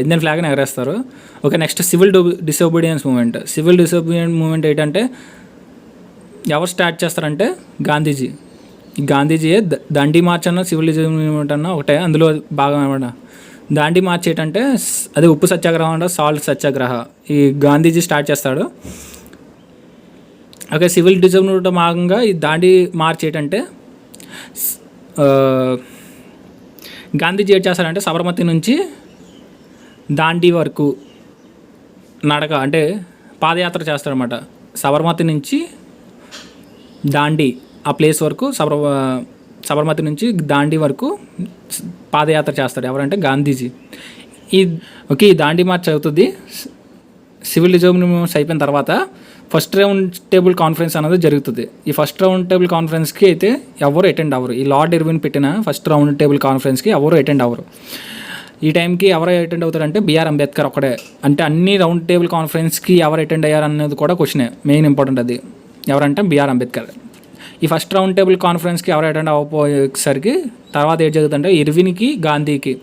ఇండియన్ ఫ్లాగ్ని ఎగరేస్తారు. Okay, next civil disobedience movement ఏంటంటే ఎవరు స్టార్ట్ చేస్తారంటే గాంధీజీయే. దండి మార్చ్ అన్న సివిల్ డిసోబీడియన్స్ మూమెంట్ అన్న ఒకటే, అందులో భాగం ఏమన్నా. దాండి మార్చ్ ఏంటంటే అది ఉప్పు సత్యాగ్రహం అంటే సాల్ట్ సత్యాగ్రహ, ఈ గాంధీజీ స్టార్ట్ చేస్తాడు. ఓకే, సివిల్ డిసోబీడియన్స్ భాగంగా ఈ దాండి మార్చ్ ఏంటంటే గాంధీజీ ఏం చేస్తారంటే సబర్మతి నుంచి దాండి వరకు నడక అంటే పాదయాత్ర చేస్తారన్నమాట. సబర్మతి నుంచి దాండి ఆ ప్లేస్ వరకు సబర్మతి నుంచి దాండి వరకు పాదయాత్ర చేస్తాడు ఎవరంటే గాంధీజీ. ఈ దాండి మార్చ్ అవుతుంది. సివిల్ డిసోబీడియన్స్ అయిపోయిన తర్వాత ఫస్ట్ రౌండ్ టేబుల్ కాన్ఫరెన్స్ అనేది జరుగుతుంది. ఈ ఫస్ట్ రౌండ్ టేబుల్ కాన్ఫరెన్స్కి అయితే ఎవరు అటెండ్ అవ్వరు. ఈ లార్డ్ ఇర్విన్ పెట్టిన ఫస్ట్ రౌండ్ టేబుల్ కాన్ఫరెన్స్కి ఎవరు అటెండ్ అవ్వరు. ఈ టైంకి ఎవరు అటెండ్ అవుతారంటే బిఆర్ అంబేద్కర్ ఒక్కడే. అంటే అన్ని రౌండ్ టేబుల్ కాన్ఫరెన్స్కి ఎవరు అటెండ్ అయ్యారు అనేది కూడా క్వశ్చనే, మెయిన్ ఇంపార్టెంట్ అది. ఎవరంటే బిఆర్ అంబేద్కర్. ఈ ఫస్ట్ రౌండ్ టేబుల్ కాన్ఫరెన్స్కి ఎవరు అటెండ్ అవ్వకపోయేసరికి తర్వాత ఏం జరుగుతుందంటే ఇర్విన్కి గాంధీకి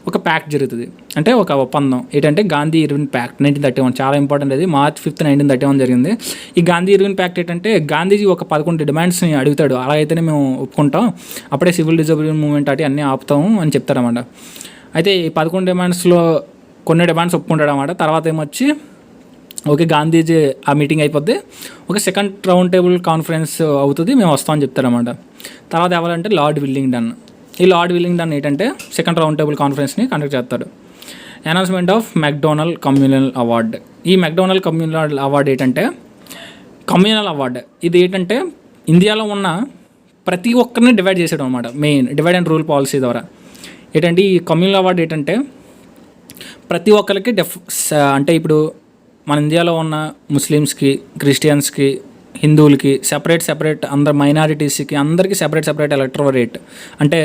ఒక ప్యాక్ట్ జరుగుతుంది, అంటే ఒక ఒప్పందం. ఏంటంటే గాంధీ ఇర్విన్ ప్యాక్ట్ 1931, చాలా ఇంపార్టెంట్ అది. March 5, 1931 జరిగింది. ఈ గాంధీ ఇర్విన్ ప్యాక్ట్ ఏంటంటే గాంధీజీ ఒక 11 డిమాండ్స్ని అడుగుతాడు. అలా అయితేనే మేము ఒప్పుకుంటాం, అప్పుడే సివిల్ డిసోబీడియన్స్ మూవ్మెంట్ అన్నీ ఆపుతాము అని చెప్తారన్నమాట. అయితే ఈ 11 డిమాండ్స్లో కొన్ని డిమాండ్స్ ఒప్పుకుంటాడు అన్నమాట. తర్వాత ఏమొచ్చి ఓకే గాంధీజీ ఆ మీటింగ్ అయిపోద్ది, ఒక సెకండ్ రౌండ్ టేబుల్ కాన్ఫరెన్స్ అవుతుంది, మేము వస్తామని చెప్తారన్నమాట. తర్వాత ఎవరంటే లార్డ్ విల్లింగ్టన్. ఈ లార్డ్ విల్లింగ్టన్ ఏంటంటే సెకండ్ రౌండ్ టేబుల్ కాన్ఫరెన్స్ని కండక్ట్ చేస్తాడు. Announcement of McDonald communal award. ఈ మెక్డొనాల్డ్ కమ్యూనల్ అవార్డు ఏంటంటే కమ్యూనల్ అవార్డు. ఇది ఏంటంటే ఇండియాలో ఉన్న ప్రతి ఒక్కరిని డివైడ్ చేసేయడం అనమాట. Main divide and rule policy ద్వారా ఏంటంటే ఈ కమ్యూనల్ అవార్డు ఏంటంటే ప్రతి ఒక్కరికి అంటే ఇప్పుడు మన ఇండియాలో ఉన్న ముస్లిమ్స్కి, క్రిస్టియన్స్కి, హిందువులకి సెపరేట్ అందరు మైనారిటీస్కి అందరికీ సెపరేట్ ఎలక్టోరేట్, అంటే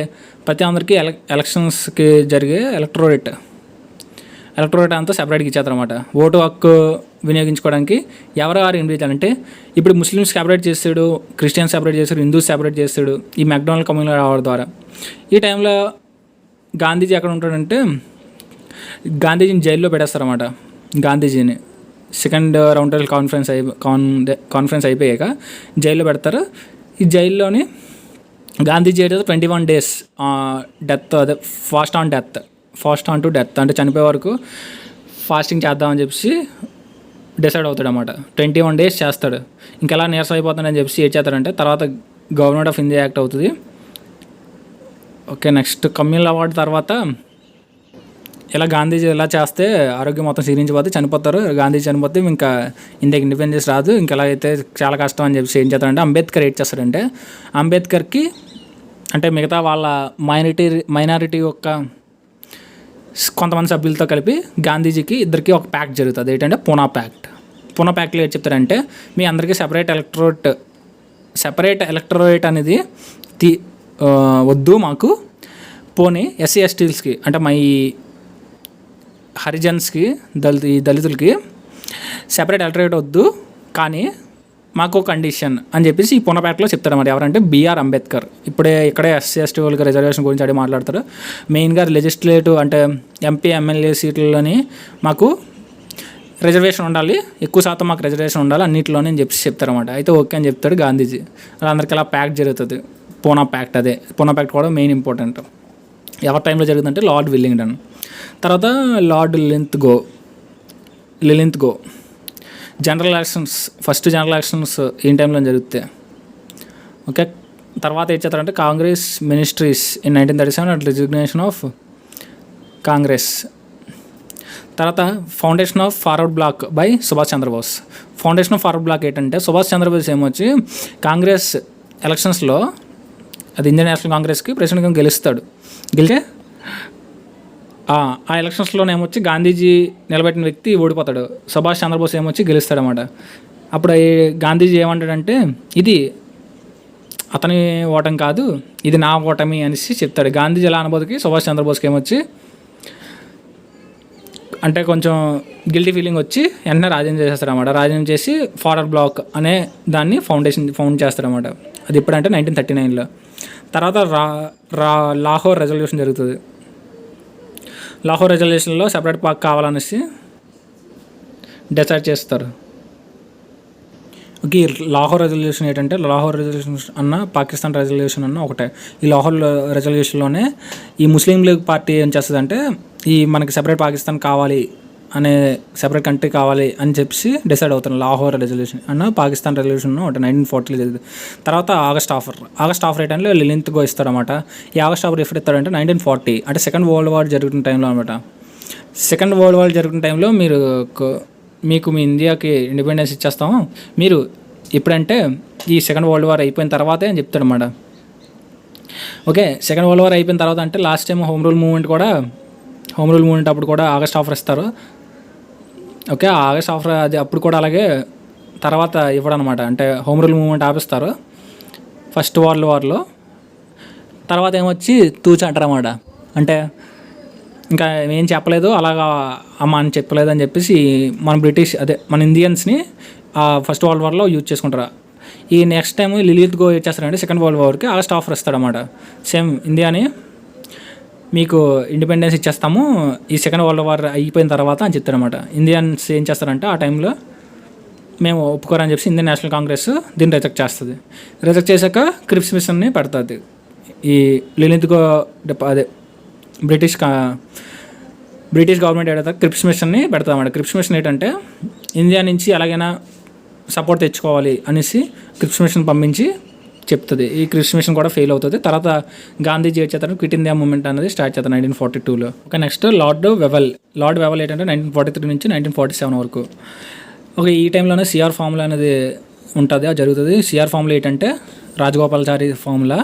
ప్రతి అందరికీ ఎలక్షన్స్కి జరిగే ఎలక్టోరేట్ అంతా సెపరేట్గా ఇచ్చేస్తారన్నమాట. ఓటు హక్కు వినియోగించుకోవడానికి ఎవరు ఇండివిజువల్ అంటే ఇప్పుడు ముస్లిమ్స్ సెపరేట్ చేస్తాడు, క్రిస్టియన్స్ సెపరేట్ చేస్తాడు, హిందూస్ సెపరేట్ చేస్తాడు ఈ మెక్డొనాల్డ్ కమ్యూనల్ అవార్డు ద్వారా. ఈ టైంలో గాంధీజీ ఎక్కడ ఉంటాడంటే గాంధీజీని జైల్లో పెట్టేస్తారన్నమాట. గాంధీజీని సెకండ్ రౌండ్ టేబుల్ కాన్ఫరెన్స్ అయిపోయాక జైల్లో పెడతారు. ఈ జైల్లోని గాంధీజీ అయితే 21 days డెత్, అదే ఫాస్ట్ ఆన్ టు డెత్ అంటే చనిపోయే వరకు ఫాస్టింగ్ చేద్దామని చెప్పి డిసైడ్ అవుతాడు అన్నమాట. 21 days చేస్తాడు. ఇంకెలా నీరసం అయిపోతాడని చెప్పి ఏం చేస్తాడంటే తర్వాత గవర్నమెంట్ ఆఫ్ ఇండియా యాక్ట్ అవుతుంది. ఓకే, నెక్స్ట్ కమ్యూనల్ అవార్డు తర్వాత ఇలా గాంధీజీ ఇలా చేస్తే ఆరోగ్యం మొత్తం క్షీణించిపోతే చనిపోతారు. గాంధీజీ చనిపోతే ఇంకా ఇండియాకి ఇండిపెండెన్స్ రాదు, ఇంకెలా అయితే చాలా కష్టం అని చెప్పి ఏం చేస్తాడంటే అంబేద్కర్ ఏం చేస్తాడంటే అంబేద్కర్కి అంటే మిగతా వాళ్ళ మైనారిటీ యొక్క కొంతమంది సభ్యులతో కలిపి గాంధీజీకి ఇద్దరికి ఒక ప్యాక్ట్ జరుగుతుంది. ఏంటంటే పూనా ప్యాక్ట్లో ఏం చెప్తారంటే మీ అందరికీ సెపరేట్ ఎలక్టోరేట్ అనేది వద్దు మాకు, పోనీ ఎస్సీ ఎస్టీస్కి అంటే మా ఈ హరిజన్స్కి దళితులకి సెపరేట్ ఎలక్టోరేట్ వద్దు, కానీ మాకు కండిషన్ అని చెప్పేసి ఈ పునపేటలో చెప్తారు. మరి ఎవరంటే బిఆర్ అంబేద్కర్. ఇక్కడే ఎస్సీ ఎస్టీ వాళ్ళకి రిజర్వేషన్ గురించి అడిగి మాట్లాడతారు. మెయిన్గా లెజిస్లేటివ్ అంటే ఎంపీ ఎమ్మెల్యే సీట్లలోని మాకు రిజర్వేషన్ ఉండాలి, ఎక్కువ శాతం మాకు రిజర్వేషన్ ఉండాలి అన్నింటిలోనే అని చెప్పి చెప్తారన్నమాట. అయితే ఓకే అని చెప్తాడు గాంధీజీ. అందరికి అలా ప్యాక్ట్ జరుగుతుంది, పూనా ప్యాక్ట్ కూడా మెయిన్ ఇంపార్టెంట్. ఎవరి టైంలో జరుగుతుందంటే లార్డ్ విల్లింగ్టన్, తర్వాత Lord Linlithgow. First general elections ఈ టైంలో జరుగుతాయి. ఓకే, తర్వాత ఏం చేస్తారంటే Congress ministries in 1937 at resignation of Congress. తర్వాత foundation of forward bloc by Subhash Chandra Bose. Foundation of forward bloc ఏంటంటే సుభాష్ చంద్రబోస్ ఏమొచ్చి కాంగ్రెస్ ఎలక్షన్స్లో అది ఇండియన్ నేషనల్ కాంగ్రెస్కి ప్రెసిడెంట్గా గెలిస్తే ఆ ఎలక్షన్స్లోనే ఏమొచ్చి గాంధీజీ నిలబెట్టిన వ్యక్తి ఓడిపోతాడు, సుభాష్ చంద్రబోస్ ఏమొచ్చి గెలుస్తాడనమాట. అప్పుడు గాంధీజీ ఏమంటాడంటే ఇది అతని ఓటమి కాదు, ఇది నా ఓటమి అనేసి చెప్తాడు. గాంధీజీ ఎలా అనుభూతికి సుభాష్ చంద్రబోస్కి ఏమొచ్చి అంటే కొంచెం గిల్టీ ఫీలింగ్ వచ్చి వెంటనే రాజీనామా చేసేస్తారన్నమాట. రాజీనామా చేసి ఫార్వర్డ్ బ్లాక్ అనే దాన్ని ఫౌండ్ చేస్తారన్నమాట. అది ఎప్పుడంటే 1939లో. తర్వాత లాహోర్ రెజల్యూషన్ జరుగుతుంది. లాహోర్ రెజల్యూషన్లో సెపరేట్ పాక్ కావాలనేసి డిసైడ్ చేస్తారు. ఓకే, లాహోర్ రెజల్యూషన్ ఏంటంటే లాహోర్ రెజల్యూషన్ అన్న పాకిస్తాన్ రెజల్యూషన్ అన్న ఒకటే. ఈ లాహోర్ రెజల్యూషన్లోనే ఈ ముస్లిం లీగ్ పార్టీ ఏం చేస్తుందంటే ఈ మనకి సెపరేట్ పాకిస్తాన్ కావాలి అనే సెపరేట్ కంట్రీ కావాలి అని చెప్పి డిసైడ్ అవుతాను. లాహోర్ రెజల్యూషన్ అన్న పాకిస్తాన్ రెజల్యూషన్ ఒకటి 1940లో జరిగింది. తర్వాత ఆగస్ట్ ఆఫర్ ఏ టైంలో లిలింత్ గో ఇస్తారన్నమాట. ఈ ఆగస్ట్ ఆఫర్ ఎప్పుడు ఇస్తారంటే 1940 అంటే సెకండ్ వరల్డ్ వార్ జరుగుతున్న టైంలో అనమాట. సెకండ్ వరల్డ్ వార్ జరుగుతున్న టైంలో మీకు మీ ఇండియాకి ఇండిపెండెన్స్ ఇచ్చేస్తాము, మీరు ఇప్పుడంటే ఈ సెకండ్ వరల్డ్ వార్ అయిపోయిన తర్వాతే అని చెప్తాడన్నమాట. ఓకే, సెకండ్ వరల్డ్ వార్ అయిపోయిన తర్వాత అంటే last time home rule movement అప్పుడు కూడా ఆగస్ట్ ఆఫర్ ఇస్తారు. ఓకే, ఆగస్ట్ ఆఫర్ అది అప్పుడు కూడా అలాగే తర్వాత ఇవ్వడం అనమాట. అంటే హోమ్ రూల్ మూవ్మెంట్ ఆపిస్తారు ఫస్ట్ వరల్డ్ వార్లో. తర్వాత ఏమొచ్చి తూచి అంటారన్నమాట. అంటే ఇంకా ఏం చెప్పలేదు, అలాగా అమ్మ అని చెప్పలేదు అని చెప్పేసి మన ఇండియన్స్ని ఫస్ట్ వరల్డ్ వార్లో యూజ్ చేసుకుంటారు. ఈ నెక్స్ట్ టైం లిలిత్ గో చేస్తారంటే సెకండ్ వరల్డ్ వార్కి ఆగస్ట్ ఆఫర్ ఇస్తాడన్నమాట. సేమ్ ఇండియాని మీకు ఇండిపెండెన్స్ ఇచ్చేస్తాము ఈ సెకండ్ వరల్డ్ వార్ అయిపోయిన తర్వాత అని చెప్తారన్నమాట. ఇండియన్స్ ఏం చేస్తారంటే ఆ టైంలో మేము ఒప్పుకోరని చెప్పి ఇండియన్ నేషనల్ కాంగ్రెస్ దీన్ని రిజెక్ట్ చేస్తుంది. రిజెక్ట్ చేశాక క్రిప్స్ మిషన్ని పెడుతుంది. ఈ లిలిత్ గో బ్రిటిష్ గవర్నమెంట్ ఏదైతే క్రిప్స్ మిషన్ని పెడతామన్నమాట. క్రిప్స్ మిషన్ ఏంటంటే ఇండియా నుంచి ఎలాగైనా సపోర్ట్ తెచ్చుకోవాలి అనేసి క్రిప్స్ మిషన్ పంపించి చెప్తుంది. ఈ క్రిస్ మిషన్ కూడా ఫెయిల్ అవుతుంది. తర్వాత గాంధీజీ చేస్తారు క్విట్ ఇండియా మూవ్మెంట్ అనేది స్టార్ట్ చేస్తారు 1942లో. ఓకే, నెక్స్ట్ లార్డ్ వెవల్ ఏంటంటే 1943 నుంచి 1947 వరకు. ఓకే, ఈ టైంలోనే సిఆర్ ఫార్ములా అనేది ఉంటుంది, అది జరుగుతుంది. సిఆర్ ఫార్ములా ఏంటంటే రాజగోపాలాచారి ఫార్ములా.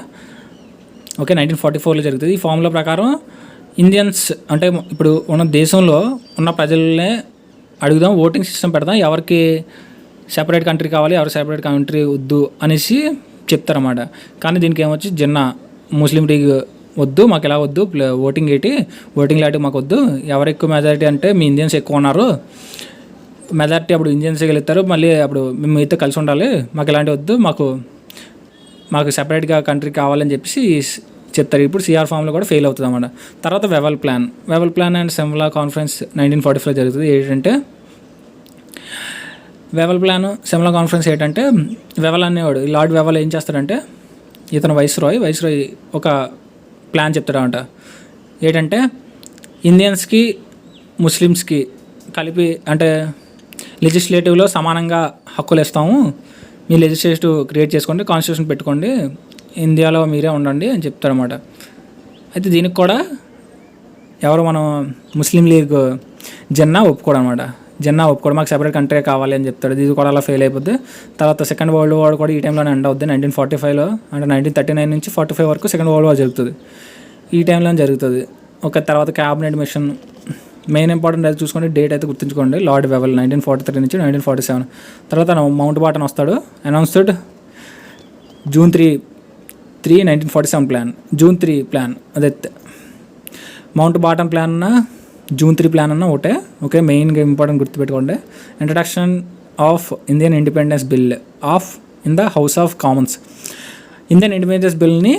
ఓకే, 1944లో జరుగుతుంది. ఈ ఫార్ములా ప్రకారం ఇండియన్స్ అంటే ఇప్పుడు ఉన్న దేశంలో ఉన్న ప్రజలనే అడుగుదాం, ఓటింగ్ సిస్టమ్ పెడదాం, ఎవరికి సెపరేట్ కంట్రీ కావాలి, ఎవరు సెపరేట్ కంట్రీ వద్దు అనేసి చెప్తారన్నమాట. కానీ దీనికి ఏమొచ్చి జిన్నా ముస్లిం లీగ్ వద్దు, మాకు ఎలా వద్దు, ఓటింగ్ లాంటి మాకు వద్దు, ఎవరు ఎక్కువ మెజారిటీ అంటే మీ ఇండియన్స్ ఎక్కువ ఉన్నారు, మెజారిటీ అప్పుడు ఇండియన్స్ గెలుస్తారు, మళ్ళీ అప్పుడు మేము మీతో కలిసి ఉండాలి, మాకు ఇలాంటి వద్దు, మాకు సెపరేట్గా కంట్రీ కావాలని చెప్పేసి చెప్తారు. ఇప్పుడు సిఆర్ ఫామ్లో కూడా ఫెయిల్ అవుతుంది అన్నమాట. తర్వాత వెవల్ ప్లాన్ అండ్ సిమ్లా కాన్ఫరెన్స్ 1945 జరుగుతుంది. ఏంటంటే సిమ్లా కాన్ఫరెన్స్ ఏంటంటే వెవల్ అనేవాడు, లార్డ్ వెవల్ ఏం చేస్తాడంటే, ఇతను వైస్రాయ్ ఒక ప్లాన్ చెప్తాడంట. ఏంటంటే ఇండియన్స్కి ముస్లిమ్స్కి కలిపి అంటే లెజిస్లేటివ్లో సమానంగా హక్కులు ఇస్తాము, మీ లెజిస్లేటివ్ క్రియేట్ చేసుకోండి, కాన్స్టిట్యూషన్ పెట్టుకోండి, ఇండియాలో మీరే ఉండండి అని చెప్తారన్నమాట. అయితే దీనికి కూడా ఎవరు మనం ముస్లిం లీగ్ జిన్నా ఒప్పుకోవడం అనమాట. మాకు సెపరేట్ కంట్రీ కావాలి అని చెప్తాడు. ఇది కూడా అలా ఫెయిల్ అయిపోద్ది. తర్వాత సెకండ్ వరల్డ్ వార్ కూడా ఈ టైంలోనే ఎండ్ అవుద్ది. 1945లో అంటే 1939 నుంచి 45 వరకు సెకండ్ వరల్డ్ వార్ జరుగుతుంది. ఈ టైంలో జరుగుతుంది. ఒక తర్వాత క్యాబినెట్ మిషన్ మెయిన్ ఇంపార్టెంట్ అయితే చూసుకోండి, డేట్ అయితే గుర్తుంచుకోండి. లార్డ్ వెవల్ 1943 నుంచి 1947. తర్వాత మౌంట్ బాటన్ వస్తాడు. Announced June 3, 1947 plan. June 3 plan అదే మౌంట్ బాటన్ ప్లాన్ అన్న June 3 ప్లాన్ అన్న ఒకటే. ఓకే, మెయిన్గా ఇంపార్టెంట్ గుర్తుపెట్టుకోండి. Introduction of Indian independence bill in the House of Commons. Indian independence బిల్ని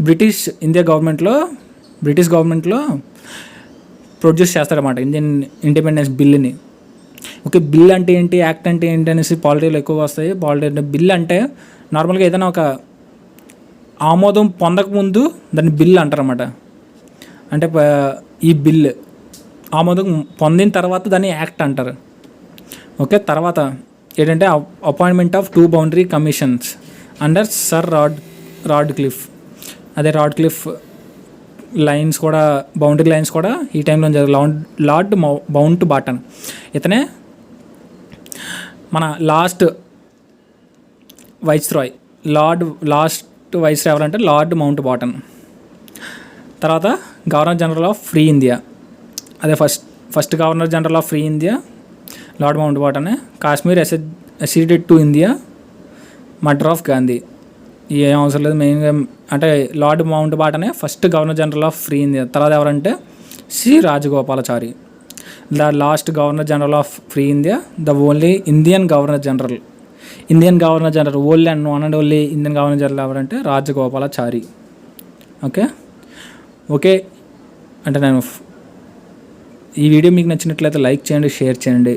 బ్రిటిష్ గవర్నమెంట్లో ప్రొడ్యూస్ చేస్తారన్నమాట, ఇండియన్ ఇండిపెండెన్స్ బిల్ని. ఓకే, బిల్ అంటే ఏంటి, యాక్ట్ అంటే ఏంటి అనేసి పాలిటీలో ఎక్కువ వస్తాయి. బిల్ అంటే నార్మల్గా ఏదైనా ఒక ఆమోదం పొందకముందు దాన్ని బిల్ అంటారన్నమాట. అంటే ఈ బిల్ ఆమోదం పొందిన తర్వాత దాన్ని యాక్ట్ అంటారు. ఓకే, తర్వాత ఏంటంటే appointment of 2 boundary commissions under sir Radcliffe. అదే రాడ్ క్లిఫ్ లైన్స్ కూడా, బౌండరీ లైన్స్ కూడా ఈ టైంలో లార్డ్ మౌంట్ బాటన్. ఇతనే మన లాస్ట్ వైస్రాయ్ ఎవరంటే లార్డ్ మౌంట్ బాటన్. తర్వాత governor general of free India, అదే first governor general of free India lord మౌంట్ బాటనే. Kashmir acceded to India, murder of Gandhi. ఏం అవసరం లేదు, మెయిన్గా అంటే లార్డ్ మౌంట్ బాటనే first governor general of free India. తర్వాత ఎవరంటే C Rajagopalachari, the last governor general of free India, the only Indian governor general. Only and one and only Indian governor general ఎవరంటే రాజగోపాలాచారి. ఓకే అంటే నేను ఈ వీడియో మీకు నచ్చినట్లయితే లైక్ చేయండి, షేర్ చేయండి.